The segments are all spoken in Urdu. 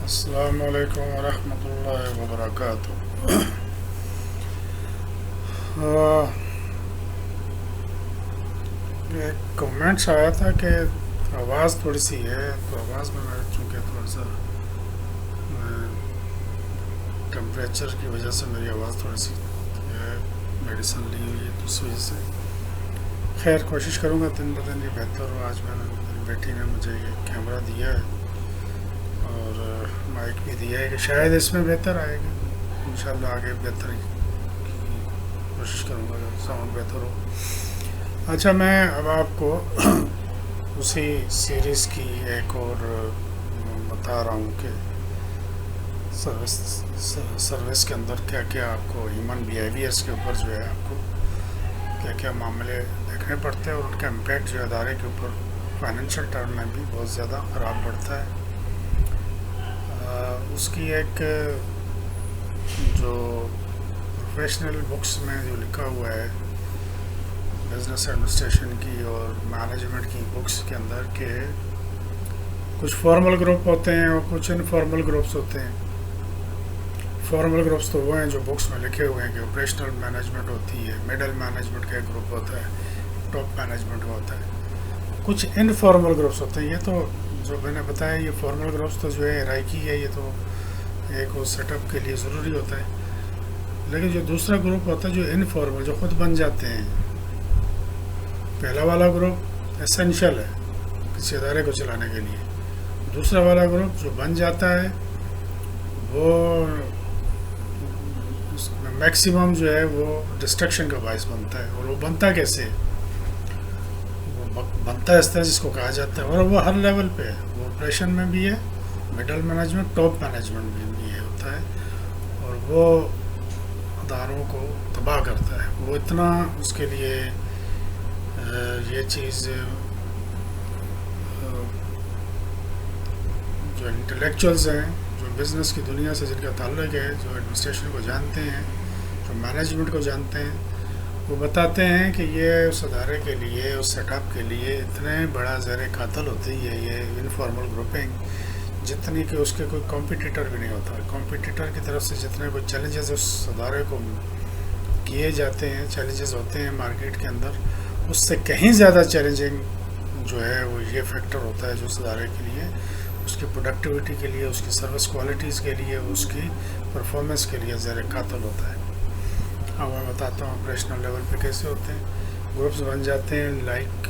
السلام علیکم ورحمۃ اللہ وبرکاتہ۔ آہ، ایک کمنٹس آیا تھا کہ آواز تھوڑی سی ہے، تو آواز میں چونکہ تھوڑا سا ٹمپریچر کی وجہ سے میری آواز تھوڑی سی میڈیسن لی ہوئی ہے، تو اس وجہ سے خیر کوشش کروں گا دن بدن یہ بہتر ہو۔ آج میری بیٹی نے مجھے یہ کیمرہ دیا ہے اور مائک بھی دیا ہے کہ شاید اس میں بہتر آئے گا، انشاءاللہ آگے بہتر کی کوشش کروں گا کہ ساؤنڈ بہتر ہو۔ اچھا، میں اب آپ کو اسی سیریز کی ایک اور بتا رہا ہوں کہ سروس کے اندر کیا کیا آپ کو ہیومن بیہیویئرس کے اوپر جو ہے آپ کو کیا کیا معاملے دیکھنے پڑتے ہیں، اور ان کا امپیکٹ جو ادارے کے اوپر فائنینشیل ٹرم میں بھی بہت زیادہ خراب پڑتا ہے۔ اس کی ایک جو پروفیشنل بکس میں جو لکھا ہوا ہے بزنس ایڈمنسٹریشن کی اور مینجمنٹ کی بکس کے اندر کہ کچھ فارمل گروپ ہوتے ہیں اور کچھ انفارمل گروپس ہوتے ہیں۔ فارمل گروپس تو وہ ہیں جو بکس میں لکھے ہوئے ہیں کہ آپریشنل مینجمنٹ ہوتی ہے، مڈل مینجمنٹ کا ایک گروپ ہوتا ہے، ٹاپ مینجمنٹ کا ہوتا ہے۔ کچھ انفارمل گروپس ہوتے ہیں، یہ تو جو میں نے بتایا یہ فارمل گروپس تو جو ہے رائکی ہے، یہ تو ایک وہ سیٹ اپ کے لیے ضروری ہوتا ہے، لیکن جو دوسرا گروپ ہوتا ہے جو انفارمل، جو خود بن جاتے ہیں، پہلا والا گروپ اسینشیل ہے کسی ادارے کو چلانے کے لیے، دوسرا والا گروپ جو بن جاتا ہے وہ میکسیمم جو ہے وہ ڈسٹرکشن کا باعث بنتا ہے۔ اور وہ بنتا کیسے؟ وہ بنتا ہے اس طرح جس کو کہا جاتا ہے، اور وہ ہر لیول پہ ہے، وہ آپریشن میں بھی ہے، مڈل مینجمنٹ، ٹاپ مینجمنٹ میں بھی ہے ہوتا ہے، اور وہ اداروں کو تباہ کرتا ہے۔ وہ اتنا اس کے لیے یہ چیز جو انٹلیکچوئلز ہیں، جو بزنس کی دنیا سے جن کا تعلق ہے، جو ایڈمنسٹریشن کو جانتے ہیں، جو مینجمنٹ کو جانتے ہیں، وہ بتاتے ہیں کہ یہ اس ادارے کے لیے، اس سیٹ اپ کے لیے اتنے بڑا زیر قتل ہوتی ہے یہ انفارمل گروپنگ، جتنی کہ اس کے کوئی کمپٹیٹر بھی نہیں ہوتا۔ کمپٹیٹر کی طرف سے جتنے کوئی چیلنجز اس ادارے کو کیے جاتے ہیں، چیلنجز ہوتے ہیں مارکیٹ کے اندر، اس سے کہیں زیادہ چیلنجنگ جو ہے وہ یہ فیکٹر ہوتا ہے جو اس ادارے کے لیے، اس کی پروڈکٹیوٹی کے لیے، اس کی سروس کوالٹیز کے لیے، اس کی پرفارمنس کے لیے زیر قتل ہوتا ہے۔ اب میں بتاتا ہوں آپریشنل لیول پہ کیسے ہوتے ہیں۔ گروپس بن جاتے ہیں لائک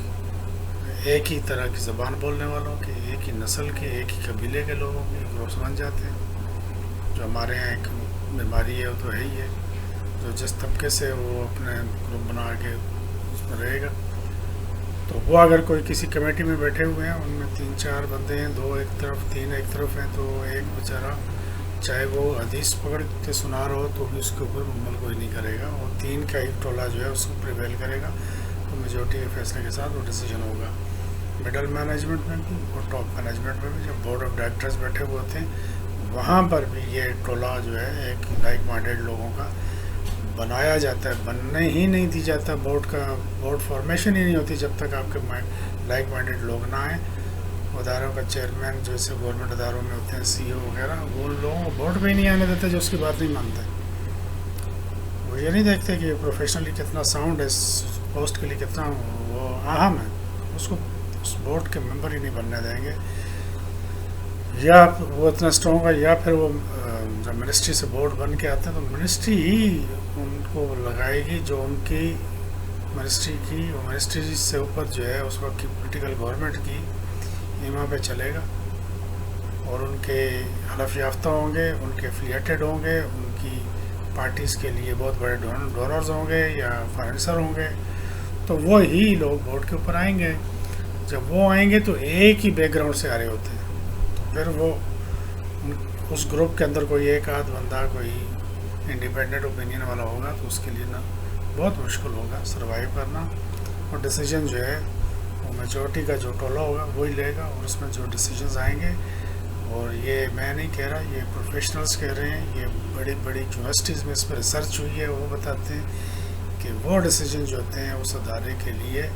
ایک ہی طرح کی زبان بولنے والوں کے، ایک ہی نسل کے، ایک ہی قبیلے کے لوگوں کے گروپس بن جاتے ہیں۔ جو ہمارے یہاں ایک بیماری ہے وہ تو ہے ہی ہے، جو جس طبقے سے وہ اپنے گروپ بنا کے اس میں رہے گا، تو وہ اگر کوئی کسی کمیٹی میں بیٹھے ہوئے ہیں، ان میں 3-4 بندے ہیں، 2 ایک طرف 3 ایک طرف ہیں، تو ایک بیچارہ چاہے وہ حدیث پکڑ کے سنا رہا ہو تو بھی اس کے اوپر عمل کوئی نہیں کرے گا، اور 3 کا ایک ٹولہ جو ہے اس کو پریویل کرے گا، تو میجورٹی کے فیصلے کے ساتھ وہ ڈیسیجن ہوگا۔ مڈل مینجمنٹ میں بھی اور ٹاپ مینجمنٹ میں بھی جب بورڈ آف ڈائریکٹرز بیٹھے ہوئے ہوتے ہیں، وہاں پر بھی یہ ٹولہ جو ہے ایک لائک مائنڈیڈ لوگوں کا بنایا جاتا ہے۔ بننے ہی نہیں دی جاتا، بورڈ فارمیشن ہی نہیں ہوتی جب تک آپ کے لائک مائنڈیڈ لوگ نہ آئیں۔ اداروں کا چیئرمین جیسے گورنمنٹ اداروں میں ہوتے ہیں، سی او وغیرہ، وہ لوگوں کو بورڈ پہ ہی نہیں آنے دیتے جو اس کی بات نہیں مانتے۔ وہ یہ نہیں دیکھتے کہ پروفیشنلی کتنا ساؤنڈ ہے، اس پوسٹ کے لیے کتنا وہ اہم ہے، اس کو اس بورڈ کے ممبر ہی نہیں بننے دیں گے، یا وہ اتنا اسٹرانگ ہے، یا پھر وہ جب منسٹری سے بورڈ بن کے آتے ہیں تو منسٹری ہی ان کو لگائے گی جو ان کی منسٹری کی، اور منسٹری سے اوپر جو ہے اس وقت کی پولیٹیکل گورنمنٹ کی ایما پہ چلے گا، اور ان کے حلف یافتہ ہوں گے، ان کے افیلیٹڈ ہوں گے، ان کی پارٹیز کے لیے بہت بڑے ڈونرز ہوں گے یا فائنینسر ہوں گے، تو وہی لوگ بورڈ کے اوپر آئیں گے۔ جب وہ آئیں گے تو ایک ہی بیک گراؤنڈ سے آ رہے ہوتے ہیں، تو پھر وہ اس گروپ کے اندر کوئی ایک آدھ بندہ کوئی انڈیپینڈنٹ اوپینین والا ہوگا تو اس کے لیے نا بہت مشکل ہوگا سروائیو کرنا، اور ڈیسیجن جو ہے وہ میجورٹی کا جو ٹولہ ہوگا وہی لے گا، اور اس میں جو ڈیسیجنز آئیں گے، اور یہ میں نہیں کہہ رہا، یہ پروفیشنلز کہہ رہے ہیں، یہ بڑی بڑی یونیورسٹیز میں اس پہ ریسرچ ہوئی ہے، وہ بتاتے ہیں کہ وہ ڈیسیجن جو ہوتے ہیں اس ادارے کے لیے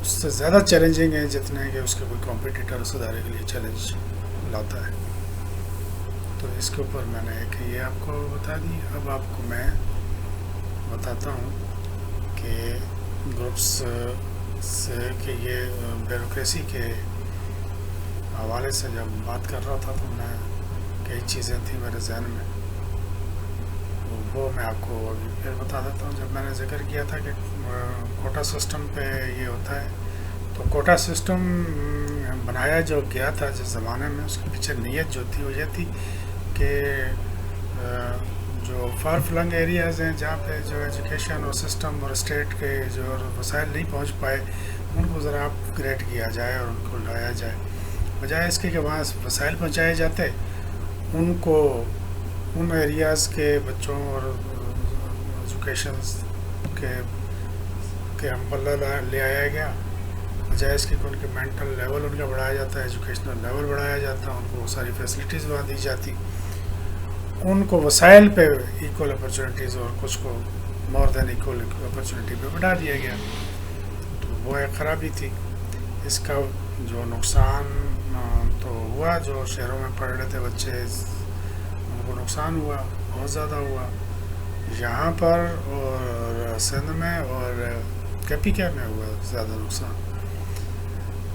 اس سے زیادہ چیلنجنگ ہیں جتنے کہ اس کے کوئی کمپٹیٹر اس ادارے کے لیے چیلنج لاتا ہے. تو اس کے اوپر میں نے ایک یہ آپ کو بتا دی. اب آپ کو میں بتاتا ہوں کہ گروپس سے کہ یہ بیوروکریسی کے حوالے سے جب بات کر رہا تھا تو میں کئی چیزیں تھیں میرے ذہن میں، وہ میں آپ کو ابھی پھر بتا دیتا ہوں. جب میں نے ذکر کیا تھا کہ کوٹا سسٹم پہ یہ ہوتا ہے، تو کوٹا سسٹم بنایا جو گیا تھا جس زمانے میں، اس کے پیچھے نیت جو تھی وہ یہ تھی کہ جو فار فلنگ ایریاز ہیں جہاں پہ جو ایجوکیشن اور سسٹم اور اسٹیٹ کے جو وسائل نہیں پہنچ پائے، ان کو ذرا اپ گریڈ کیا جائے اور ان کو لایا جائے، بجائے اس کے کہ وہاں وسائل پہنچائے جاتے، ان کو ان ایریاز کے بچوں اور ایجوکیشن کے ہم پلہ لے آیا گیا، بجائے اس کے کہ ان کے مینٹل لیول ان کا بڑھایا جاتا ہے، ایجوکیشنل لیول بڑھایا جاتا ہے، ان کو ساری فیسلٹیز وہاں دی جاتی، ان کو وسائل پہ ایکول اپرچونیٹیز اور کچھ کو مور دین ایکول اپرچونیٹی پہ بٹھا دیا گیا. تو وہ ایک خرابی تھی. اس کا جو نقصان تو ہوا، جو شہروں میں پڑھ رہے تھے بچے ان کو نقصان ہوا، بہت زیادہ ہوا. یہاں پر اور سندھ میں اور کے پی کے میں ہوا زیادہ نقصان،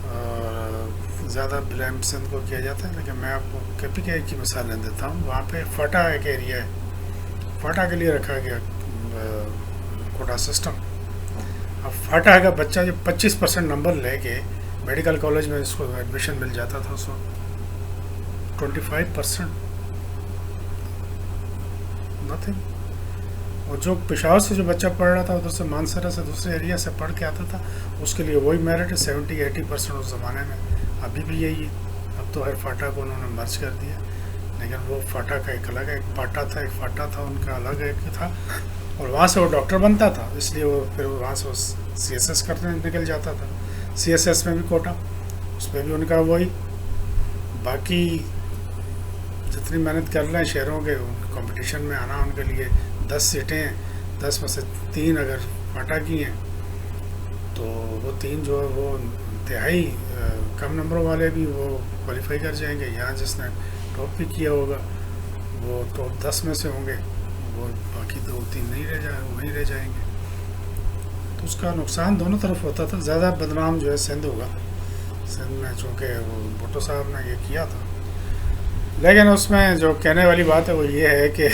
اور زیادہ بلیم سندھ کو کیا جاتا ہے. لیکن میں آپ کو کے پی کے کی مثالیں دیتا ہوں. وہاں پہ فاٹا ایک ایریا ہے، فاٹا کے لیے رکھا گیا کوٹا سسٹم. اب فاٹا کا بچہ جو 25% نمبر لے کے میڈیکل کالج میں اس کو ایڈمیشن مل جاتا تھا، اس وقت 25% نتھنگ. اور جو پشاور سے جو بچہ پڑھ رہا تھا ادھر سے مانسرا سے دوسرے ایریا سے پڑھ کے آتا تھا، اس کے لیے وہی میرٹ ہے 70-80% اس زمانے میں. ابھی بھی یہی ہے. اب تو ہر فاٹا کو انہوں نے مرج کر دیا، لیکن وہ فاٹا کا ایک الگ ایک پاٹا تھا، ایک فاٹا تھا ان کا الگ ایک تھا، اور وہاں سے وہ ڈاکٹر بنتا تھا، اس لیے وہ پھر وہاں سے سی ایس ایس کرنے نکل جاتا تھا. سی ایس ایس میں بھی کوٹا، اس میں بھی ان کا وہی. باقی جتنی محنت کر رہے ہیں شہروں کے کمپٹیشن میں آنا، ان کے لیے 10 سیٹیں ہیں، 10 میں سے 3 اگر فاٹا کی ہیں تو وہ 3 جو ہے وہ انتہائی کم نمبروں والے بھی وہ کوالیفائی کر جائیں گے. یہاں جس نے ٹاپ بھی کیا ہوگا وہ ٹاپ 10 میں سے ہوں گے، وہ باقی 2-3 نہیں رہ جائیں گے. تو اس کا نقصان دونوں طرف ہوتا تھا. زیادہ بدنام جو ہے سندھ ہوگا، سندھ میں چونکہ وہ بھٹو صاحب نے یہ کیا تھا. لیکن اس میں جو کہنے والی بات ہے وہ یہ ہے کہ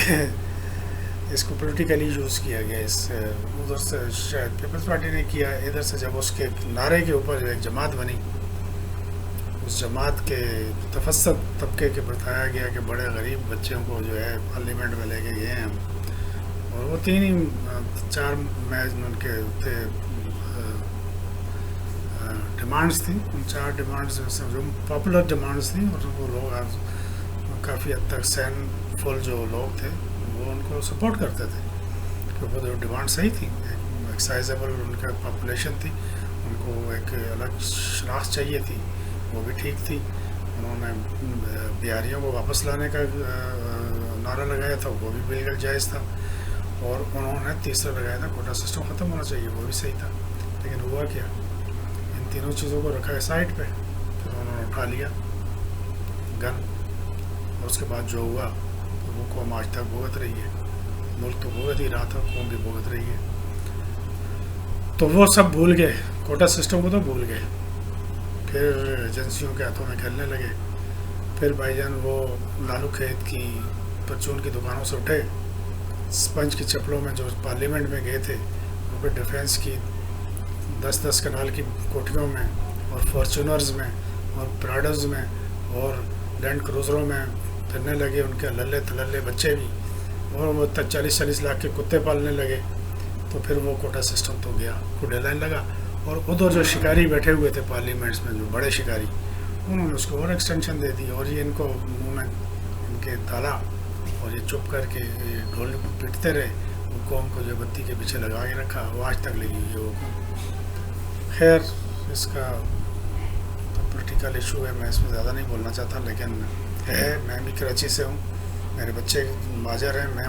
اس کو پولیٹیکلی یوز کیا گیا. ادھر سے شاید پیپلز پارٹی نے کیا، ادھر سے جب اس کے نعرے کے اوپر جو ایک جماعت بنی، اس جماعت کے تفسد طبقے کے بتایا گیا کہ بڑے غریب بچوں کو جو ہے پارلیمنٹ میں لے کے گئے ہیں ہم. اور وہ 4 ان کے تھے ڈیمانڈس تھیں. ان 4 ڈیمانڈس میں سے جو پاپولر ڈیمانڈس تھیں، اور وہ لوگ کافی حد تک سین فل جو لوگ تھے وہ ان کو سپورٹ کرتے تھے، کیونکہ وہ ڈیمانڈ صحیح تھی. ایکسائزیبل ان کا پاپولیشن تھی، ان کو ایک الگ شناخت چاہیے تھی، وہ بھی ٹھیک تھی. انہوں نے بہاریوں کو واپس لانے کا نعرہ لگایا تھا، وہ بھی بالکل جائز تھا. اور انہوں نے تیسرا لگایا تھا کوٹا سسٹم ختم ہونا چاہیے، وہ بھی صحیح تھا. لیکن ہوا کیا، ان تینوں چیزوں کو رکھا ہے سائڈ پہ، پھر انہوں نے اٹھا لیا گن، اور اس کے بعد جو ہوا تو وہ قوم آج تک بھگت رہی ہے. ملک تو بھگت ہی رہا تھا، قوم بھی بھگت رہی ہے. تو وہ سب بھول گئے، کوٹا سسٹم کو تو بھول گئے. پھر ایجنسیوں کے ہاتھوں میں کھیلنے لگے. پھر بھائی جان وہ لالو کھیت کی پرچون کی دکانوں سے اٹھے، اسپنج کی چپلوں میں جو پارلیمنٹ میں گئے تھے وہ پھر ڈیفینس کی 10-10 کنال کی کوٹھیوں میں اور فارچونرز میں اور پراڈوز میں اور لینڈ کروزروں میں پھرنے لگے. ان کے للے تللے بچے بھی، اور وہ 40-40 لاکھ کے کتے پالنے لگے. تو پھر وہ کوٹا سسٹم تو گیا، کوڈے لائن لگا. اور ادھر جو شکاری بیٹھے ہوئے تھے پارلیمنٹس میں، جو بڑے شکاری، انہوں نے اس کو اور ایکسٹینشن دے دی، اور یہ ان کو منہ میں ان کے ڈالا، اور یہ چپ کر کے ڈھول پیٹتے رہے. وہ قوم کو جو بتی کے پیچھے لگا کے رکھا، وہ آج تک لگی ہوئی ہے وہ قوم. خیر، اس کا تو پولیٹیکل ایشو ہے، میں اس میں زیادہ نہیں بولنا چاہتا، لیکن ہے. میں بھی کراچی سے ہوں، میرے بچے مہاجر ہیں.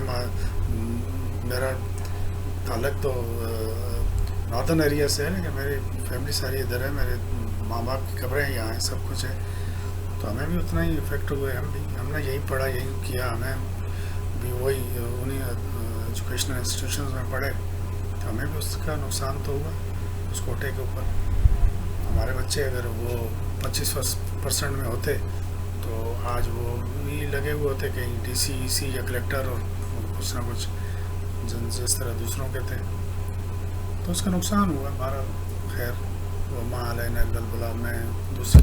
میرا تعلق تو ناردن ایریا سے ہے، لیکن میری فیملی ساری ادھر ہے. میرے ماں باپ کی قبریں یہاں ہیں، سب کچھ ہے. تو ہمیں بھی اتنا ہی افیکٹ ہوئے. ہم نے یہی پڑھا یہی کیا, ہمیں بھی وہی انہیں ایجوکیشنل انسٹیٹیوشنز میں پڑھے, تو ہمیں بھی اس کا نقصان تو ہوا اس کوٹے کے اوپر. ہمارے بچے اگر وہ 25% میں ہوتے تو آج وہ بھی لگے ہوئے ہوتے کہیں ڈی سی ای سی یا کلیکٹر اور کچھ نہ کچھ جس طرح دوسروں کے تھے. تو اس کا نقصان ہوا ہمارا. خیر وما علینا الا البلاغ. میں دوسری